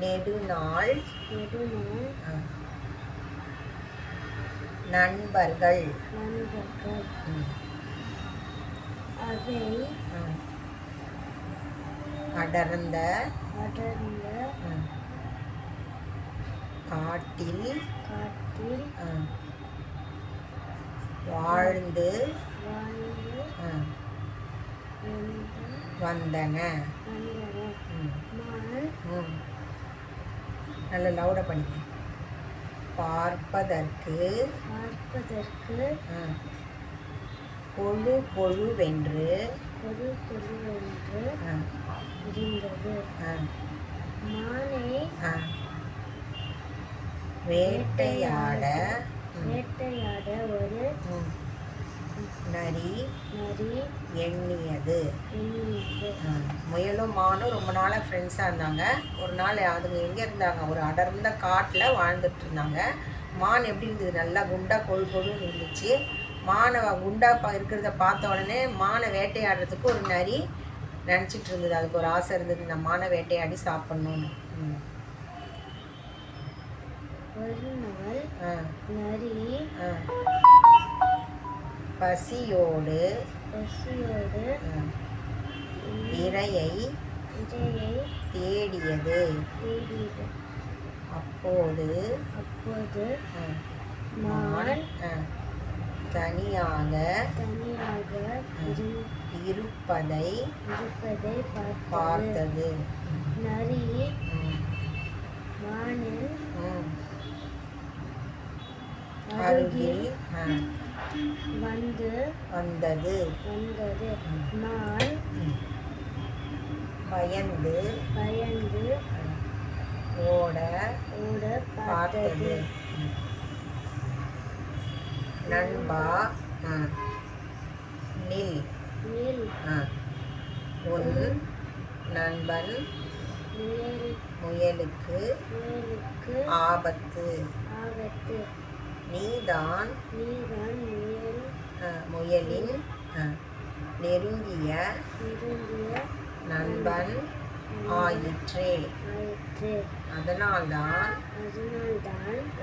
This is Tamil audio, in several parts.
நெடுநாள் நண்பர்கள் அதை அடர்ந்த காட்டில் வாழ்ந்து வந்தன. நல்ல லவுடாக படிங்க. பார்ப்பதற்கு கொழு கொழுவென்று இருந்தது. மானை வேட்டையாட ஒரு நரி எண்ணியது. முயலும் மானும் ரொம்ப நாளாக ஃப்ரெண்ட்ஸாக இருந்தாங்க. ஒரு நாள் அதுங்க எங்கே இருந்தாங்க? ஒரு அடர்ந்த காட்டில் வாழ்ந்துட்டு இருந்தாங்க. மான் எப்படி இருந்தது? நல்லா குண்டாக கொழுன்னு இருந்துச்சு. மானை குண்டாக இருக்கிறத பார்த்த உடனே மானை வேட்டையாடுறதுக்கு ஒரு நரி நினச்சிட்டு இருந்தது. அதுக்கு ஒரு ஆசை இருந்தது, இந்த மானை வேட்டையாடி சாப்பிட்ணுன்னு. ஒரு நாள் நரி பசியோடு இரையை தேடியது. அப்போது மான் தனியாக இருப்பதை பார்த்தது. நரி மானின் அருகில் வந்தது. மான் பயந்து ஓட பார்த்தது. நண்பா நில், உன் நண்பன் முயலுக்கு ஆபத்து. நீதான் முயலின் நெருங்கிய நண்பன் ஆயிற்றே. அதனால்தான்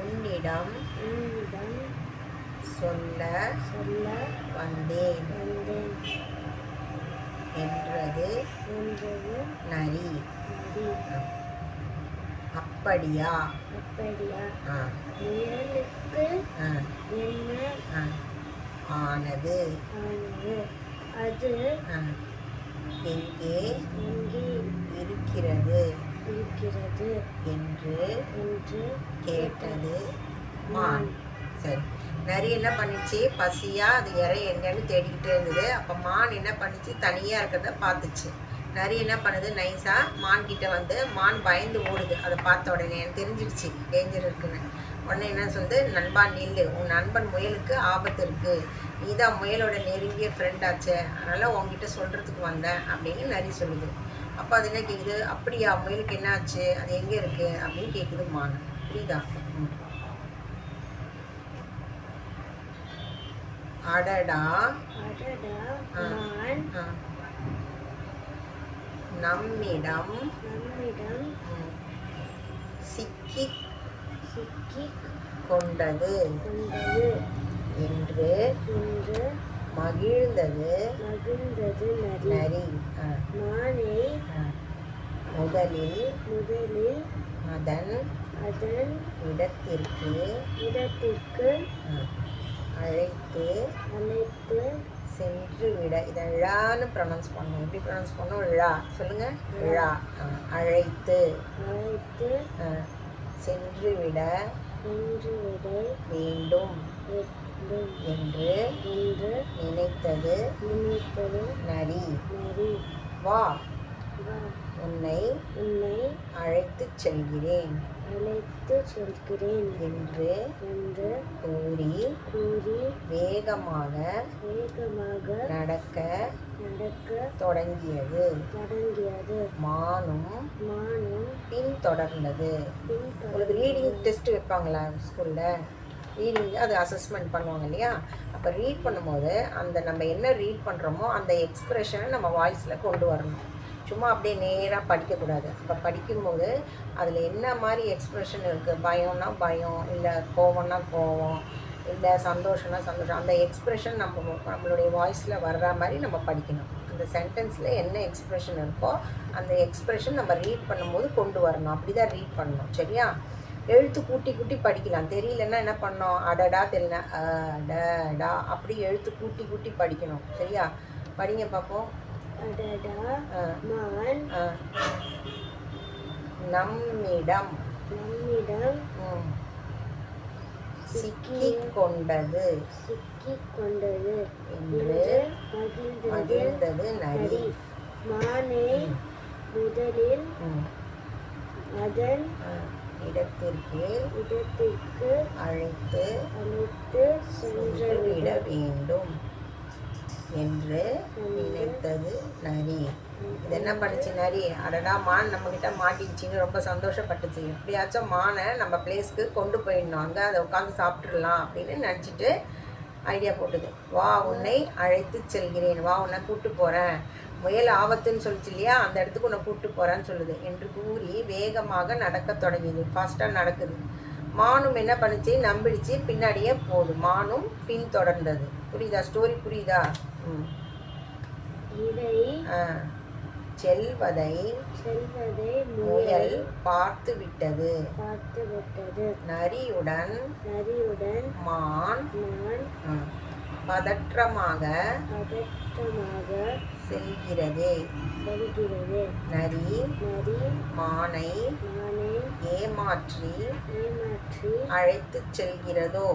உன்னிடம் சொல்ல வந்தேன் என்றது நரி. அப்படியா? முயலுக்கு என்ன ஆனது? அது எங்கே இருக்கிறது என்று கேட்டது மான். சரி, நரி என்ன பண்ணிச்சு? பசியா அது இறை எங்கன்னு தேடிக்கிட்டே இருந்தது. அப்போ மான் என்ன பண்ணிச்சு? தனியாக இருக்கிறத பார்த்துச்சு. நரி என்ன பண்ணுது? நைஸாக மான் கிட்ட வந்து, மான் பயந்து ஓடுது. அதை பார்த்த உடனே எனக்கு தெரிஞ்சிடுச்சு டேஞ்சர் இருக்குன்னு. உடனே என்ன சொல்லுது? நண்பா நில்லு, உன் நண்பன் முயலுக்கு ஆபத்து இருக்குது. நீ தான் முயலோட நெருங்கிய ஃப்ரெண்டாச்சே, அதனால் உங்ககிட்ட சொல்கிறதுக்கு வந்தேன் அப்படின்னு நரி சொல்லுது. அப்போ அது என்ன கேட்குது? அப்படியா, முயலுக்கு என்ன ஆச்சு? அது எங்கே இருக்குது அப்படின்னு கேட்குது மான். புரியுதா? அடடா நம்மிடம் சிக்கிக் கொண்டது என்று மகிழ்ந்தது நரி. முதலில் அதன் இடத்திற்கு அழைத்து சென்று விட. இதை ழான்னு ப்ரொனவுன்ஸ் பண்ணணும். எப்படி ப்ரொனவுன்ஸ் பண்ணணும்? ழா சொல்லுங்க. ழா. அழைத்து சென்று விட வேண்டும் என்று நினைத்தது நரி. வா, உன்னை அழைத்துச் செல்கிறேன் என்று கூறி வேகமாக நடக்க தொடங்கியது. மானும் பின்தொடர்ந்தது. உங்களுக்கு ரீடிங் டெஸ்ட் வைப்பாங்களா ஸ்கூலில்? ரீடிங் அது அசஸ்மெண்ட் பண்ணுவாங்க இல்லையா? அப்போ ரீட் பண்ணும்போது அந்த நம்ம என்ன ரீட் பண்ணுறோமோ அந்த எக்ஸ்ப்ரெஷனை நம்ம வாய்ஸில் கொண்டு வரணும். சும்மா அப்படியே நேராக படிக்கக்கூடாது. அப்போ படிக்கும்போது அதில் என்ன மாதிரி எக்ஸ்ப்ரெஷன் இருக்குது, பயம்னா பயம், இல்லை கோவம்னா கோவம், இல்லை சந்தோஷம்னா சந்தோஷம், அந்த எக்ஸ்ப்ரெஷன் நம்மளுடைய வாய்ஸில் வர்ற மாதிரி நம்ம படிக்கணும். அந்த சென்டென்ஸில் என்ன எக்ஸ்ப்ரெஷன் இருக்கோ அந்த எக்ஸ்ப்ரெஷன் நம்ம ரீட் பண்ணும்போது கொண்டு வரணும். அப்படி தான் ரீட் பண்ணணும். சரியா? எழுத்து கூட்டி கூட்டி படிக்கலாம். தெரியலன்னா என்ன பண்ணோம், அடடா தெரியல, அடடா அப்படி எழுத்து கூட்டி கூட்டி படிக்கணும். சரியா? படிங்க பார்ப்போம். அடடா மான் நம்மிடம் நம்மிடம் சிக்கிக் கொண்டது என்று மகிழ்ந்தது நரி. மானை முதலில் அதன் இடத்திற்கு அழைத்து சென்றுவிட வேண்டும் என்று நினைத்தது நரி. இது என்ன பண்ணுச்சு நரி? அடடா மான் நம்மக்கிட்ட மாட்டிடுச்சின்னு ரொம்ப சந்தோஷப்பட்டுச்சு. எப்படியாச்சும் மானை நம்ம பிளேஸ்க்கு கொண்டு போயிடணும், அங்கே அதை உட்காந்து சாப்பிட்றலாம் அப்படின்னு நினச்சிட்டு ஐடியா போட்டுது. வா உன்னை அழைத்து செல்கிறேன், வா உன்னை கூப்பிட்டு போகிறேன், முயல் ஆபத்துன்னு சொல்லிச்சு இல்லையா, அந்த இடத்துக்கு உன்னை கூப்பிட்டு போகிறேன்னு சொல்லுது என்று கூறி வேகமாக நடக்க தொடங்கியது. ஃபாஸ்ட்டாக நடக்குது. மானும் என்ன பண்ணுச்சு, நம்பிடுச்சு, பின்னாடியே போகுது. மானும் பின் தொடர்ந்தது. புரியுதா? ஸ்டோரி புரியுதா? செல்வதை முயல் பார்த்து விட்டது. நரியுடன் மான் பதற்றமாக செல்கிறது. நரி மானை ஏமாற்றி அழைத்துச் செல்கிறதோ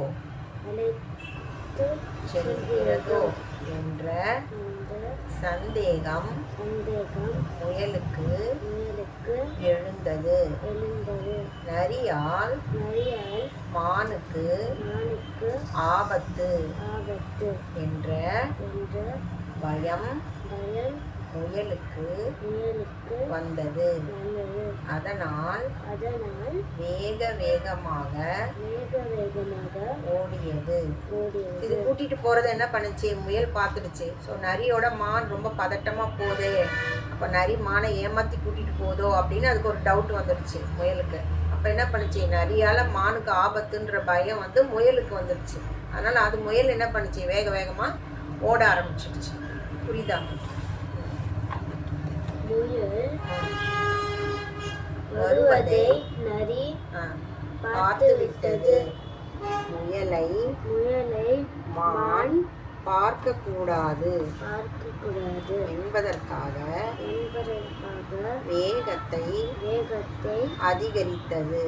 என்ற சந்தேகம் முயலுக்கு எழுந்தது. நரியால் மானுக்கு ஆபத்து என்ற பயம் முயலுக்கு வந்தது. அதனால் வேக வேகமாக ஓடியது. இது கூட்டிட்டு போறத என்ன பண்ணுச்சு, முயல் பார்த்துடுச்சு. ஸோ நரியோட மான் ரொம்ப பதட்டமா போகுது, அப்போ நரி மானை ஏமாத்தி கூட்டிட்டு போதோ அப்படின்னு அதுக்கு ஒரு டவுட் வந்துடுச்சு முயலுக்கு. அப்போ என்ன பண்ணுச்சு, நரியால் மானுக்கு ஆபத்துன்ற பயம் வந்து முயலுக்கு வந்துடுச்சு. அதனால் அது முயல் என்ன பண்ணுச்சு, வேக வேகமாக ஓட ஆரம்பிச்சிடுச்சு. புரியுதா? வருவதை நரி பார்த்து விட்டது. முயலை மான் பார்க்க கூடாது என்பதற்காக வேகத்தை அதிகரித்தது.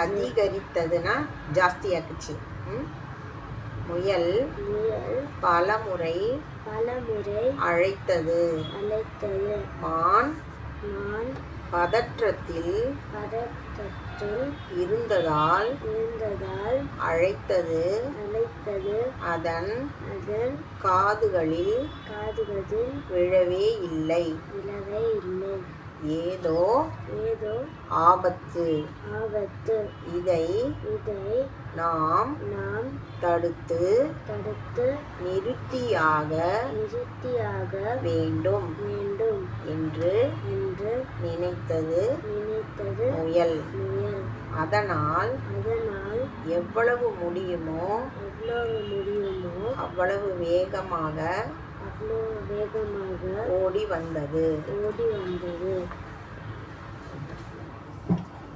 அதிகரித்ததுன்னா ஜாஸ்தியாக்குச்சு. முயல் பலமுறை அழைத்தது. மான் பதற்றத்தில் இருந்ததால் அழைத்தது அதன் காதுகளில் விழவே இல்லை. ஏதோ ஆபத்து. இதை நாம் தடுத்து நிறுத்தியாக வேண்டும் என்று நினைத்தது முயல். அதனால் எவ்வளவு முடியுமோ அவ்வளவு வேகமாக ஓடி வந்தது.